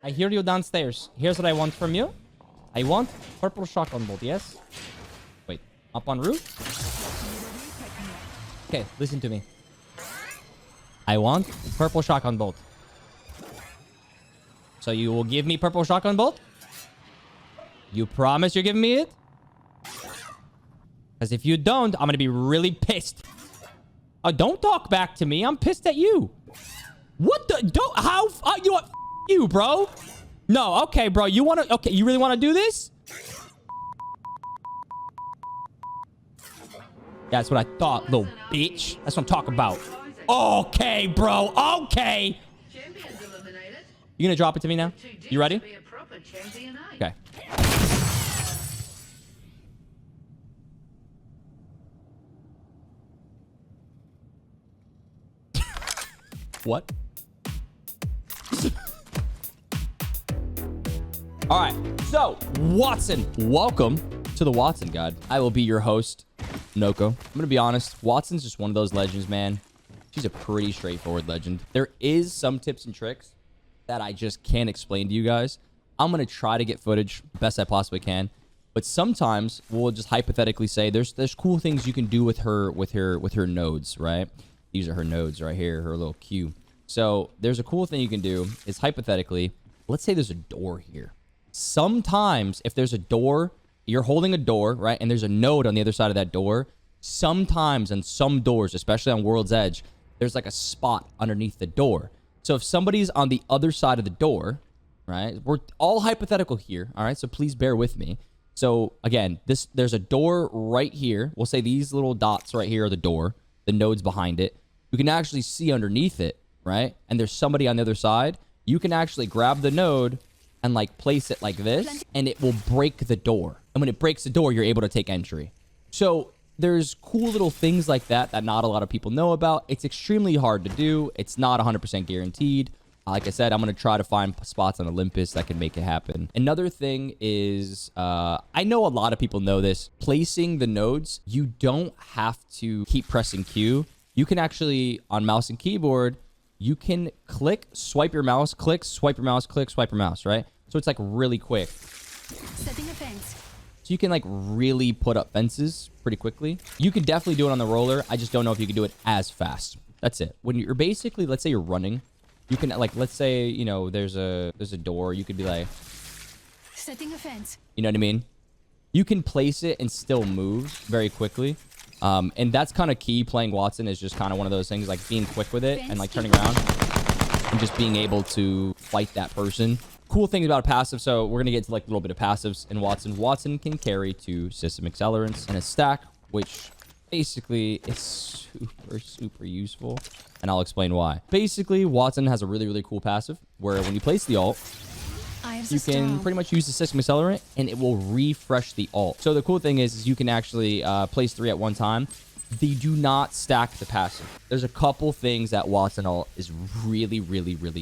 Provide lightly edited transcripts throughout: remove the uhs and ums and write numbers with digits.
I hear you downstairs. Here's what I want from you. I want purple shotgun bolt, yes? Wait, up on roof? Okay, listen to me. I want purple shotgun bolt. So you will give me purple shotgun bolt? You promise you're giving me it? Because if you don't, I'm going to be really pissed. Oh, don't talk back to me. I'm pissed at you. What the? Don't. How? You know what? You, bro. No, okay, bro. You want to? Okay, you really want to do this? That's what I thought, little bitch. That's what I'm talking about. Okay, bro. Okay. You gonna drop it to me now? You ready? Okay. What? All right. So, Wattson, welcome to the Wattson Guide. I will be your host, Noko. I'm gonna be honest. Wattson's just one of those legends, man. She's a pretty straightforward legend. There is some tips and tricks that I just can't explain to you guys. I'm gonna try to get footage best I possibly can, but sometimes we'll just hypothetically say there's cool things you can do with her nodes, right? These are her nodes right here, her little Q. So there's a cool thing you can do is hypothetically, let's say there's a door here. Sometimes if there's a door, you're holding a door, right? And there's a node on the other side of that door. Sometimes on some doors, especially on World's Edge, there's like a spot underneath the door. So if somebody's on the other side of the door, right? We're all hypothetical here, all right? So please bear with me. So again, there's a door right here. We'll say these little dots right here are the door, the nodes behind it. You can actually see underneath it, right? And there's somebody on the other side. You can actually grab the node and like place it like this, and it will break the door. And when it breaks the door, you're able to take entry. So there's cool little things like that that not a lot of people know about. It's extremely hard to do. It's not 100% guaranteed. Like I said, I'm going to try to find spots on Olympus that can make it happen. Another thing is, I know a lot of people know this. Placing the nodes, you don't have to keep pressing Q. You can actually, on mouse and keyboard, you can click, swipe your mouse, click, swipe your mouse, click, swipe your mouse, right? So it's like really quick. Setting a fence. So you can like really put up fences pretty quickly. You can definitely do it on the roller. I just don't know if you can do it as fast. That's it. When you're basically, let's say you're running, you can like, let's say, you know, there's a door. You could be like, setting a fence. You know what I mean? You can place it and still move very quickly. And that's kind of key. Playing Wattson is just kind of one of those things, like being quick with it and like turning around and just being able to fight that person. Cool things about a passive. So we're going to get to like a little bit of passives in Wattson. Wattson can carry 2 system accelerants and a stack, which basically is super useful. And I'll explain why. Basically, Wattson has a really cool passive where when you place the ult, you can pretty much use the system accelerant and it will refresh the ult. So the cool thing is you can actually place 3 at one time. They do not stack the passive. There's a couple things that Wattson ult is really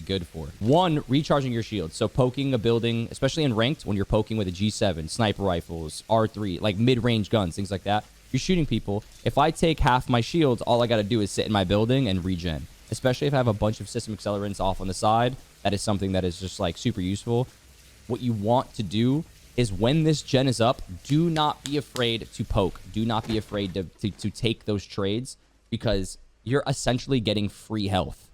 good for. One, recharging your shield. So poking a building, especially in ranked, when you're poking with a G7, sniper rifles, R3, like mid-range guns, things like that. You're shooting people. If I take half my shields, all I got to do is sit in my building and regen. Especially if I have a bunch of system accelerants off on the side. That is something that is just like super useful. What you want to do is when this gen is up, do not be afraid to poke. Do not be afraid to take those trades because you're essentially getting free health.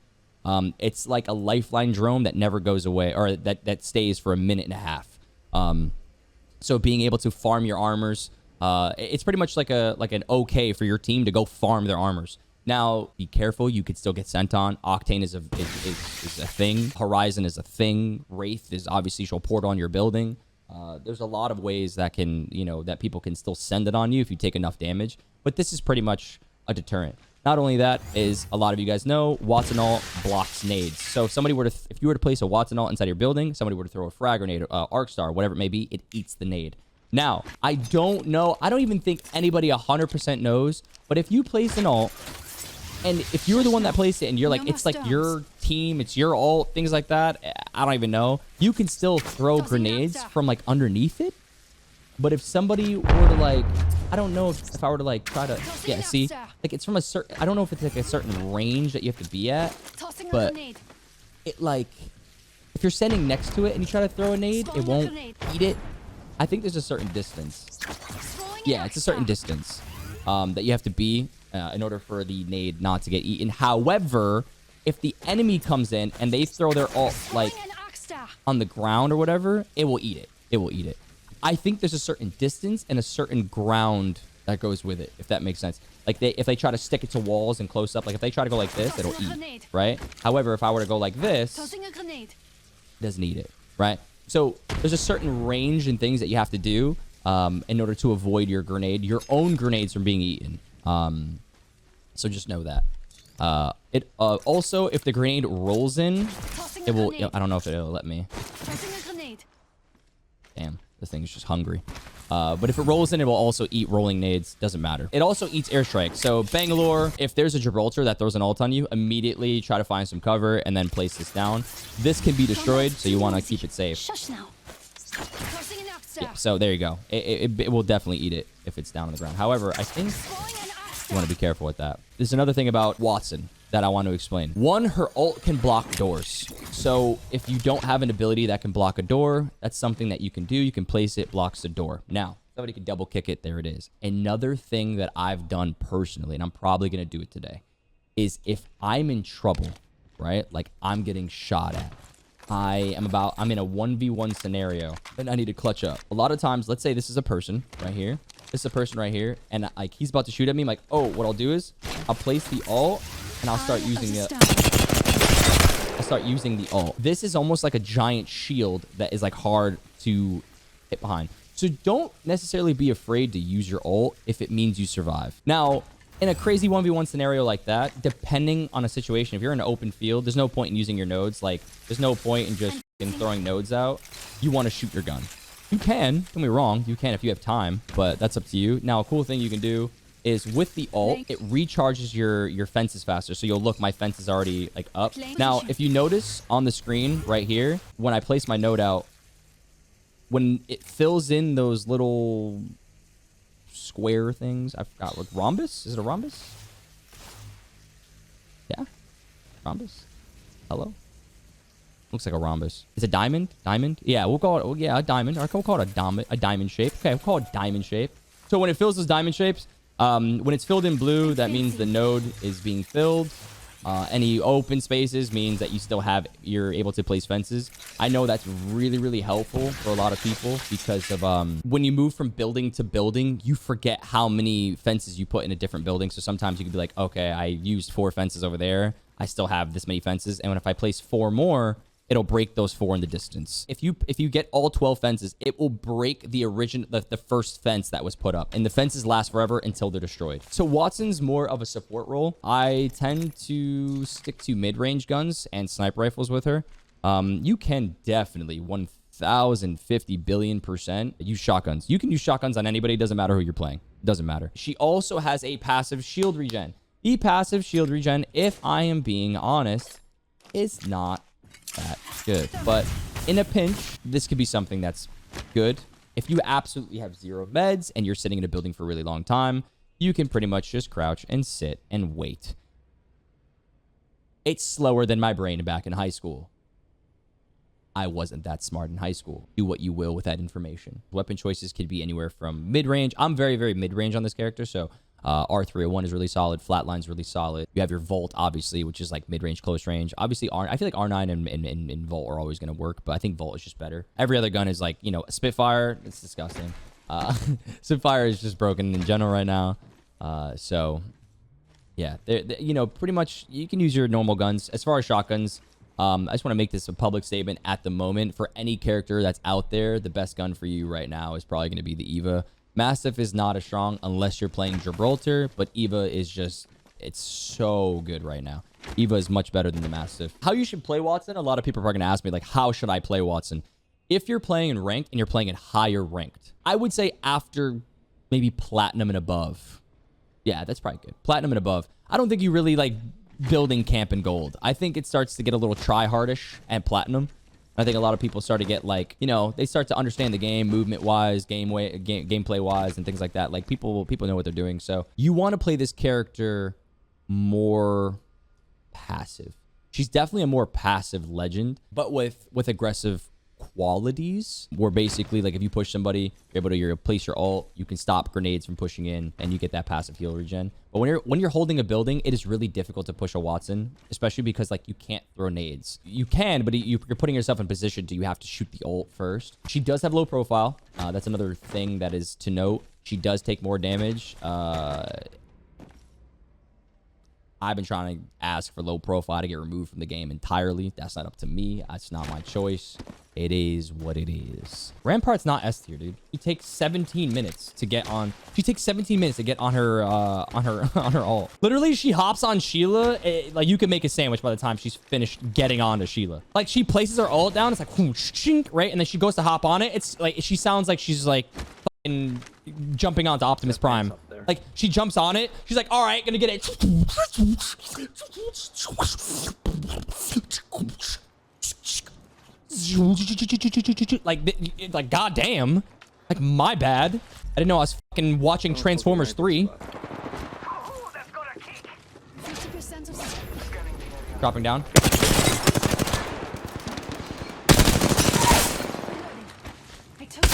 It's like a lifeline drone that never goes away or that stays for a minute and a half. So being able to farm your armors, it's pretty much like an okay for your team to go farm their armors. Now, be careful. You could still get sent on. Octane is a thing. Horizon is a thing. Wraith is obviously she'll port on your building. There's a lot of ways that can, that people can still send it on you if you take enough damage. But this is pretty much a deterrent. Not only that, is a lot of you guys know, Wattson ult blocks nades. So if somebody were to, if you were to place a Wattson ult inside your building, somebody were to throw a frag grenade, arc star, whatever it may be, it eats the nade. Now, I don't know. I don't even think anybody 100% knows. But if you place an ult, and if you're the one that placed it and you're like, it's like your team, it's your ult, things like that, I don't even know. You can still throw grenades from like underneath it. But if somebody were to like, I don't know if I were to like try to, yeah, see, like it's from a certain, I don't know if it's like a certain range that you have to be at, but it like, if If you're standing next to it and you try to throw a nade, it Throwing a won't grenade. eat it. I think there's a certain distance. Throwing Yeah, an it's a certain arc distance that you have to be in order for the nade not to get eaten. However, if the enemy comes in and they throw their ult like Throwing an arc star. on the ground or whatever, it will eat it. It will eat it. I think there's a certain distance and a certain ground that goes with it, if that makes sense. Like if they try to stick it to walls and close up, like if they try to go like this, it'll Tossing a eat, grenade. right? However, if I were to go like this, it Tossing a grenade. doesn't eat it, right? So there's a certain range and things that you have to do in order to avoid your own grenades from being eaten. So just know that. Also, if the grenade rolls in, Tossing it a will. grenade. I don't know if it'll let me. Tossing a grenade. Damn, this thing's just hungry. But if it rolls in, it will also eat rolling nades. Doesn't matter. It also eats airstrike. So Bangalore, if there's a Gibraltar that throws an ult on you, immediately try to find some cover and then place this down. This can be destroyed, so you want to keep it safe. Shush now. Tossing an arc star. Yeah, so there you go. It will definitely eat it if it's down on the ground. However, I think Throwing an arc you star. want to be careful with that. There's another thing about Wattson that I want to explain. One, her ult can block doors. So if you don't have an ability that can block a door, that's something that you can do. You can place it, blocks the door. Now, somebody can double kick it. There it is. Another thing that I've done personally, and I'm probably going to do it today, is if I'm in trouble, right? Like I'm getting shot at. I'm in a 1v1 scenario and I need to clutch up. A lot of times, let's say this is a person right here. This is a person right here. And like he's about to shoot at me. I'm like, oh, what I'll do is I'll place the ult and I'll start using it. I'll start using the ult. This is almost like a giant shield that is like hard to hit behind. So don't necessarily be afraid to use your ult if it means you survive. Now, in a crazy 1v1 scenario like that, depending on a situation, if you're in an open field, there's no point in using your nodes. Like, there's no point in just throwing nodes out. You want to shoot your gun. You can, don't get me wrong, you can if you have time, but that's up to you. Now, a cool thing you can do is with the ult, it recharges your fences faster. So you'll look, my fence is already like up. Now, if you notice on the screen right here, when I place my node out, when it fills in those little square things, I forgot what rhombus. Is it a rhombus? Yeah, rhombus. Hello. Looks like a rhombus. It's a diamond. Diamond. Yeah, we'll call it. Oh, yeah, a diamond. Or we'll call it a diamond shape. Okay, we'll call it diamond shape. So when it fills those diamond shapes, when it's filled in blue, that means the node is being filled. Any open spaces means that you're able to place fences. I know that's really, really helpful for a lot of people because of when you move from building to building, you forget how many fences you put in a different building. So sometimes you could be like, okay, I used 4 fences over there. I still have this many fences. And if I place 4 more, it'll break those 4 in the distance. If you get all 12 fences, it will break the first fence that was put up. And the fences last forever until they're destroyed. So Wattson's more of a support role. I tend to stick to mid-range guns and sniper rifles with her. You can definitely 1,050 billion% use shotguns. You can use shotguns on anybody. Doesn't matter who you're playing. Doesn't matter. She also has a passive shield regen. The passive shield regen, if I am being honest, is not that good, but in a pinch this could be something that's good. If you absolutely have 0 meds and you're sitting in a building for a really long time, you can pretty much just crouch and sit and wait. It's slower than my brain back in high school. I wasn't that smart in high school. Do what you will with that information. Weapon choices could be anywhere from mid-range. I'm very, very mid-range on this character, so R301 is really solid. Flatline's really solid. You have your Volt, obviously, which is like mid-range, close range. Obviously, I feel like R9 and Volt are always going to work, but I think Volt is just better. Every other gun is like, you know, Spitfire. It's disgusting. Spitfire is just broken in general right now. So, yeah, you know, pretty much you can use your normal guns. As far as shotguns, I just want to make this a public statement at the moment. For any character that's out there, the best gun for you right now is probably going to be the Eva. Mastiff is not as strong unless you're playing Gibraltar, but Eva is just, it's so good right now. Eva is much better than the Mastiff. How you should play Wattson? A lot of people are going to ask me, like, how should I play Wattson? If you're playing in ranked and you're playing in higher ranked, I would say after maybe platinum and above. Yeah, that's probably good. Platinum and above. I don't think you really like building camp and gold. I think it starts to get a little try-hardish at platinum. I think a lot of people start to get like, you know, they start to understand the game movement-wise, gameplay-wise, and things like that. Like people know what they're doing. So you want to play this character more passive. She's definitely a more passive legend, but with aggressive qualities, where basically like if you push somebody, you're able to place your ult, you can stop grenades from pushing in, and you get that passive heal regen. But when you're holding a building, it is really difficult to push a Wattson, especially because like you can't throw nades. You can, but you're putting yourself in position to you have to shoot the ult first. She does have low profile. That's another thing that is to note. She does take more damage. I've been trying to ask for low profile to get removed from the game entirely. That's not up to me. That's not my choice. It is what it is. Rampart's not S tier, dude. She takes 17 minutes to get on. She takes 17 minutes to get on her on her ult. Literally, she hops on Sheila. Like you can make a sandwich by the time she's finished getting onto Sheila. Like she places her ult down. It's like whoosh, right, and then she goes to hop on it. It's like she sounds like she's like fucking jumping onto Optimus Prime. Like she jumps on it. She's like, all right, gonna get it. Like goddamn. Like my bad. I didn't know I was fucking watching Transformers 3. 50% of Dropping down. I took it.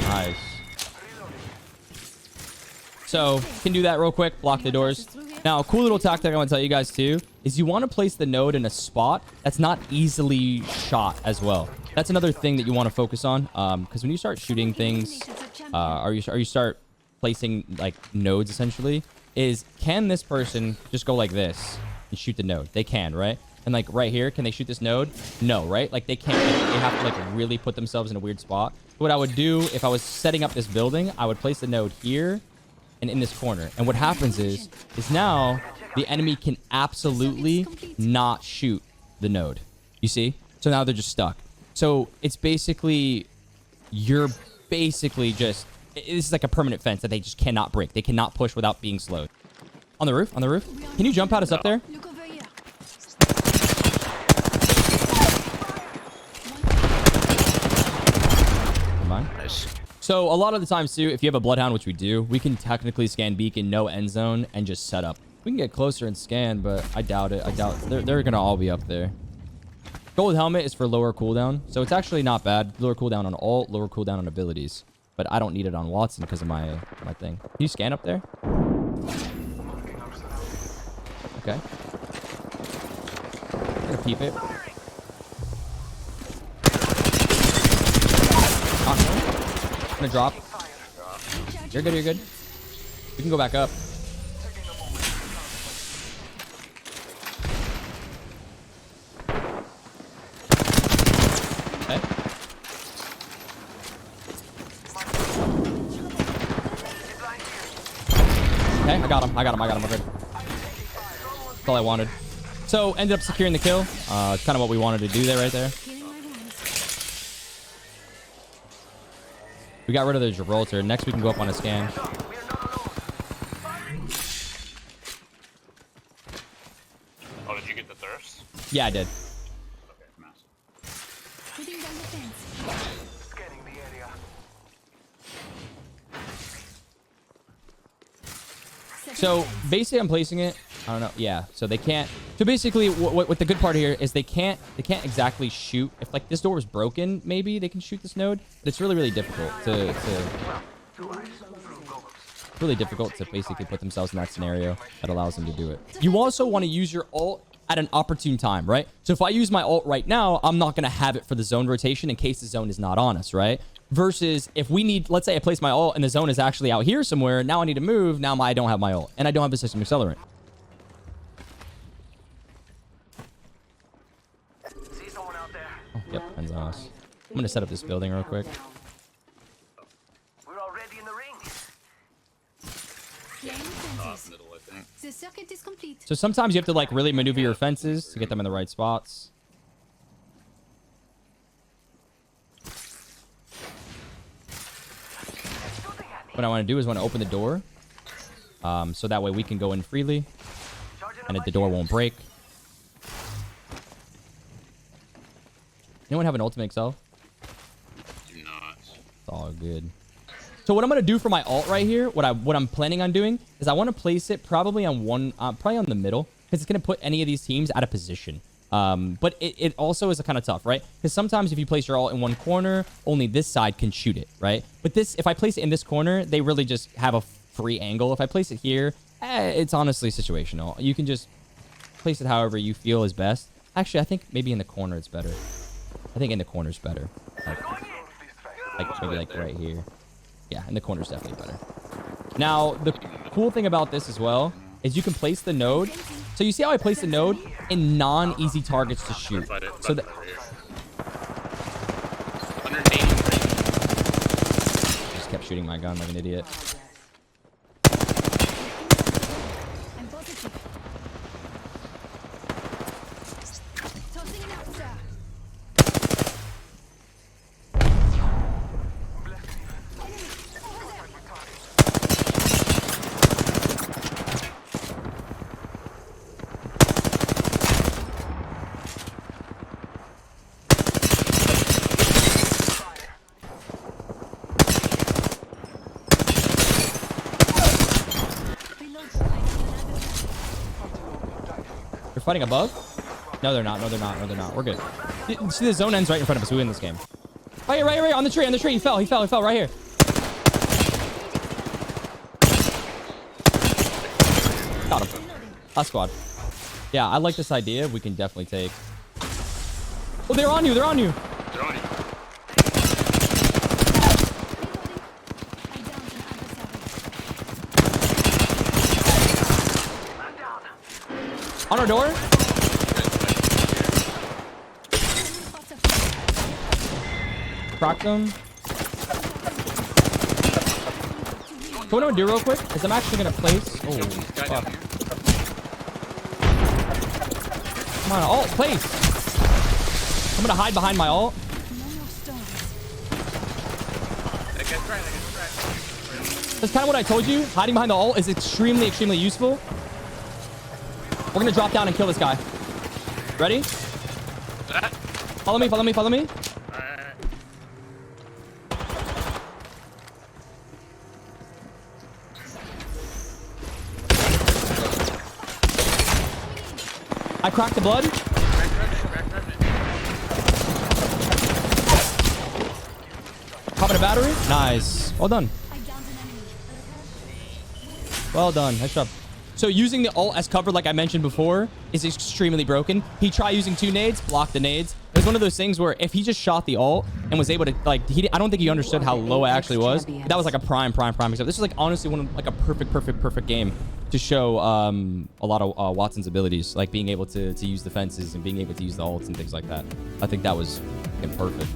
Nice. So, can do that real quick. Block the doors. Now, a cool little tactic I want to tell you guys too is you want to place the node in a spot that's not easily shot as well. That's another thing that you want to focus on, because when you start shooting things, or you start placing like nodes essentially, is can this person just go like this and shoot the node? They can, right? And like right here, can they shoot this node? No, right? Like they can't. They have to like really put themselves in a weird spot. What I would do if I was setting up this building, I would place the node here and in this corner. And what happens is now the enemy can absolutely not shoot the node. You see? So now they're just stuck. So it's basically, you're basically just, this is like a permanent fence that they just cannot break. They cannot push without being slowed. On the roof, on the roof. Can you jump out us up there? Look over here. Never mind. Nice. So a lot of the times too, if you have a Bloodhound, which we do, we can technically scan beacon, no end zone, and just set up. We can get closer and scan, but I doubt it. I doubt they're gonna all be up there. Gold helmet is for lower cooldown, so it's actually not bad. Lower cooldown on ult, lower cooldown on abilities. But I don't need it on Wattson because of my thing. Can you scan up there? Okay. I'm gonna peep it. I'm gonna drop. You're good, you're good. We can go back up. Okay. Okay, I got him. We're good. That's all I wanted. So, ended up securing the kill. It's kind of what we wanted to do there, right there. Healing my wounds. We got rid of the Gibraltar. Next, we can go up on a scan. Oh, did you get the thirst? Yeah, I did. Okay, massive. Putting down the fence. Scanning the area. So, basically, I'm placing it. I don't know. Yeah, so they can't. So basically, what the good part here is they can't exactly shoot. If like this door was broken, maybe they can shoot this node. But it's really difficult to really difficult to basically put themselves in that scenario that allows them to do it. You also want to use your ult at an opportune time, right? So if I use my ult right now, I'm not going to have it for the zone rotation in case the zone is not on us, right? Versus if we need, let's say I place my ult and the zone is actually out here somewhere. Now I need to move. Now I don't have my ult and I don't have the system accelerant. See someone out there? Oh, yep, depends on us. I'm going to set up this building real quick. We're already in the ring. Laying the fences. Middle, I think. The circuit is complete. So sometimes you have to like really maneuver your fences to get them in the right spots. What I want to do is want to open the door. So that way we can go in freely and the door won't break. Anyone have an ultimate Excel? Do not. It's all good. So what I'm gonna do for my ult right here, what I'm planning on doing is I want to place it probably on probably on the middle, because it's going to put any of these teams out of position. But it also is kind of tough, right? Because sometimes if you place your ult in one corner, only this side can shoot it, right? But this, if I place it in this corner, they really just have a free angle. If I place it here, it's honestly situational. You can just place it however you feel is best. Actually, I think maybe in the corner it's better. I think in the corner's better. Like maybe like right here. Yeah, in the corner's definitely better. Now, the cool thing about this as well is you can place the node. So you see how I place the node in non-easy targets to shoot. So that just kept shooting my gun like an idiot. I'm positive. Tossing it out, sir. They're fighting above? No, they're not. No, they're not. No, they're not. We're good. See, the zone ends right in front of us. We win this game. Right here, right here, right here. On the tree, on the tree. He fell. He fell. He fell right here. Got him. Last squad. Yeah, I like this idea. We can definitely take. Oh, they're on you. They're on you. They're on you. I downed an adversary. On our door. Cracked them. What I'm gonna do real quick is I'm actually gonna place. Oh, fuck. Come on, ult, place. I'm gonna hide behind my ult. That's kind of what I told you. Hiding behind the ult is extremely, extremely useful. We're gonna drop down and kill this guy. Ready? Follow me, follow me, follow me. I cracked the blood. Popping a battery. Nice. Well done. I downed an enemy. Well done. Nice job. So using the ult as cover, like I mentioned before, is extremely broken. He tried using 2 nades, blocked the nades. It was one of those things where if he just shot the ult and was able to, like, I don't think he understood how low I actually was. That was like a prime example. This is like honestly one of like a perfect game to show a lot of Wattson's abilities, like being able to use the fences and being able to use the ults and things like that. I think that was fucking perfect.